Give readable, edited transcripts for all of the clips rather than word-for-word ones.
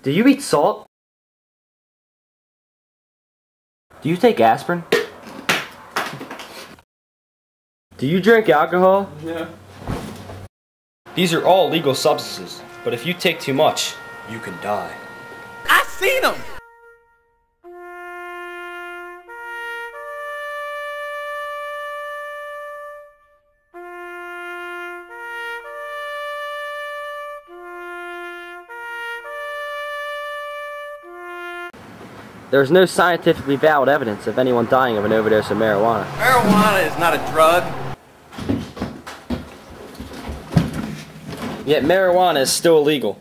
Do you eat salt? Do you take aspirin? Do you drink alcohol? Yeah. These are all legal substances, but if you take too much, you can die. I seen him! There is no scientifically valid evidence of anyone dying of an overdose of marijuana. Marijuana is not a drug. Yet marijuana is still illegal.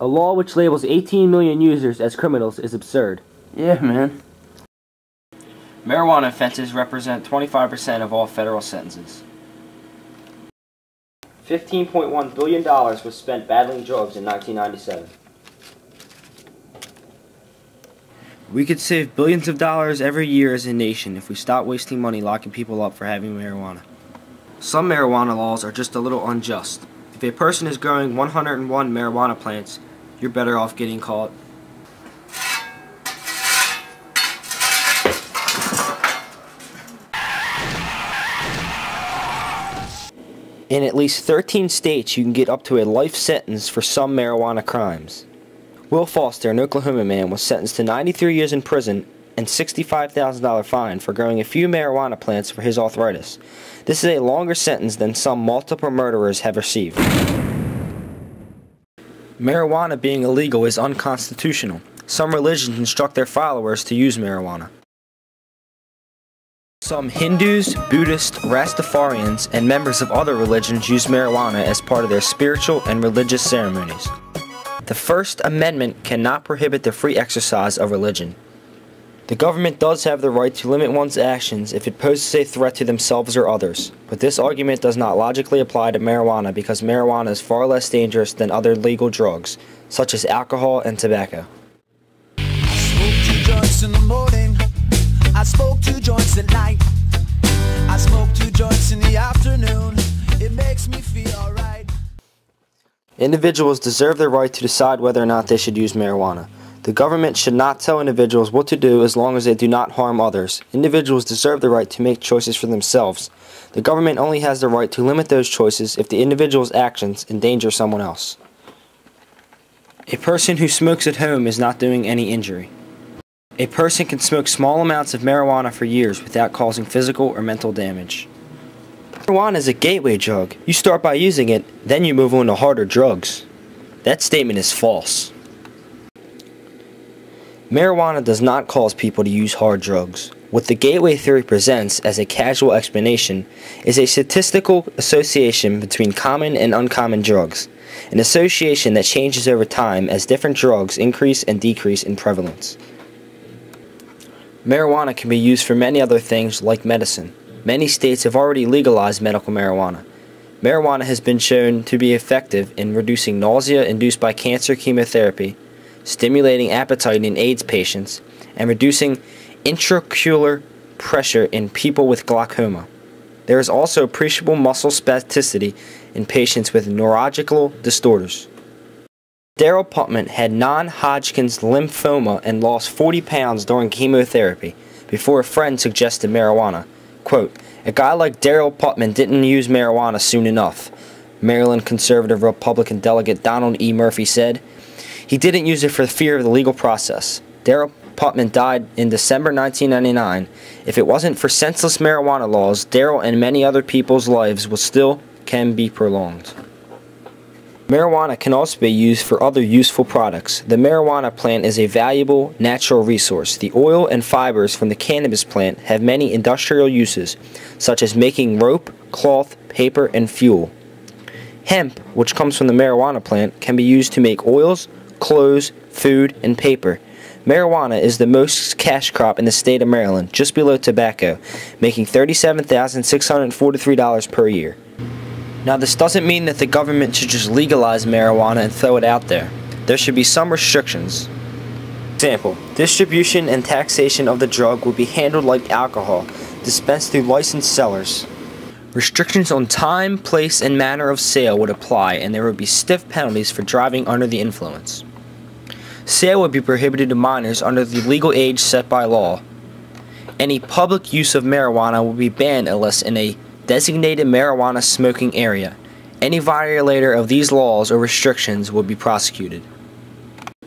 A law which labels 18 million users as criminals is absurd. Yeah, man. Marijuana offenses represent 25% of all federal sentences. $15.1 billion was spent battling drugs in 1997. We could save billions of dollars every year as a nation if we stop wasting money locking people up for having marijuana. Some marijuana laws are just a little unjust. If a person is growing 101 marijuana plants, you're better off getting caught. In at least 13 states, you can get up to a life sentence for some marijuana crimes. Will Foster, an Oklahoma man, was sentenced to 93 years in prison and $65,000 fine for growing a few marijuana plants for his arthritis. This is a longer sentence than some multiple murderers have received. Marijuana being illegal is unconstitutional. Some religions instruct their followers to use marijuana. Some Hindus, Buddhists, Rastafarians, and members of other religions use marijuana as part of their spiritual and religious ceremonies. The First Amendment cannot prohibit the free exercise of religion. The government does have the right to limit one's actions if it poses a threat to themselves or others, but this argument does not logically apply to marijuana because marijuana is far less dangerous than other legal drugs, such as alcohol and tobacco. I smoke 2 joints in the morning, I smoke 2 joints at night, I smoke 2 joints in the afternoon, it makes me feel alright. Individuals deserve the right to decide whether or not they should use marijuana. The government should not tell individuals what to do as long as they do not harm others. Individuals deserve the right to make choices for themselves. The government only has the right to limit those choices if the individual's actions endanger someone else. A person who smokes at home is not doing any injury. A person can smoke small amounts of marijuana for years without causing physical or mental damage. Marijuana is a gateway drug. You start by using it, then you move on to harder drugs. That statement is false. Marijuana does not cause people to use hard drugs. What the gateway theory presents as a casual explanation is a statistical association between common and uncommon drugs, an association that changes over time as different drugs increase and decrease in prevalence. Marijuana can be used for many other things like medicine. Many states have already legalized medical marijuana. Marijuana has been shown to be effective in reducing nausea induced by cancer chemotherapy, stimulating appetite in AIDS patients, and reducing intraocular pressure in people with glaucoma. There is also appreciable muscle spasticity in patients with neurological disorders. Daryl Putman had non-Hodgkin's lymphoma and lost 40 pounds during chemotherapy before a friend suggested marijuana. Quote, "A guy like Daryl Putman didn't use marijuana soon enough," Maryland conservative Republican delegate Donald E. Murphy said. He didn't use it for fear of the legal process. Daryl Putman died in December 1999. If it wasn't for senseless marijuana laws, Daryl and many other people's lives would still can be prolonged. Marijuana can also be used for other useful products. The marijuana plant is a valuable natural resource. The oil and fibers from the cannabis plant have many industrial uses, such as making rope, cloth, paper, and fuel. Hemp, which comes from the marijuana plant, can be used to make oils, clothes, food, and paper. Marijuana is the most cash crop in the state of Maryland, just below tobacco, making $37,643 per year. Now, this doesn't mean that the government should just legalize marijuana and throw it out there. There should be some restrictions. For example, distribution and taxation of the drug would be handled like alcohol, dispensed through licensed sellers. Restrictions on time, place, and manner of sale would apply, and there would be stiff penalties for driving under the influence. Sale would be prohibited to minors under the legal age set by law. Any public use of marijuana will be banned unless in a designated marijuana smoking area. Any violator of these laws or restrictions will be prosecuted.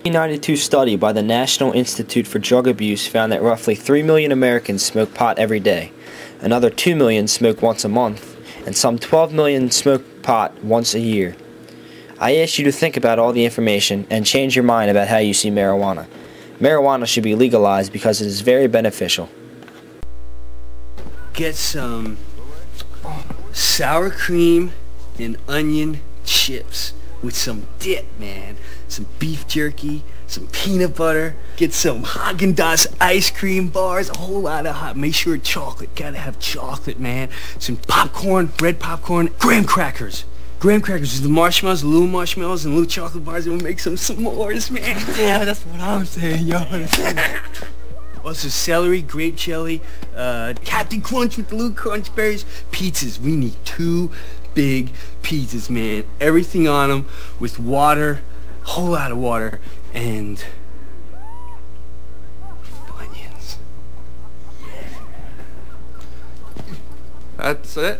A 1992 study by the National Institute for Drug Abuse found that roughly 3 million Americans smoke pot every day. Another 2 million smoke once a month, and some 12 million smoke pot once a year. I ask you to think about all the information and change your mind about how you see marijuana. Marijuana should be legalized because it is very beneficial. Get some sour cream and onion chips with some dip, man. Some beef jerky, some peanut butter. Get some Haagen-Dazs ice cream bars, a whole lot of hot. Make sure chocolate, gotta have chocolate, man. Some popcorn, red popcorn, graham crackers. Graham crackers with the marshmallows, the little marshmallows and little chocolate bars, and we'll make some s'mores, man. Yeah, that's what I'm saying, yo. Also celery, grape jelly, Captain Crunch with the little crunch berries. Pizzas, we need 2 big pizzas, man. Everything on them with water, whole lot of water, and onions. That's it.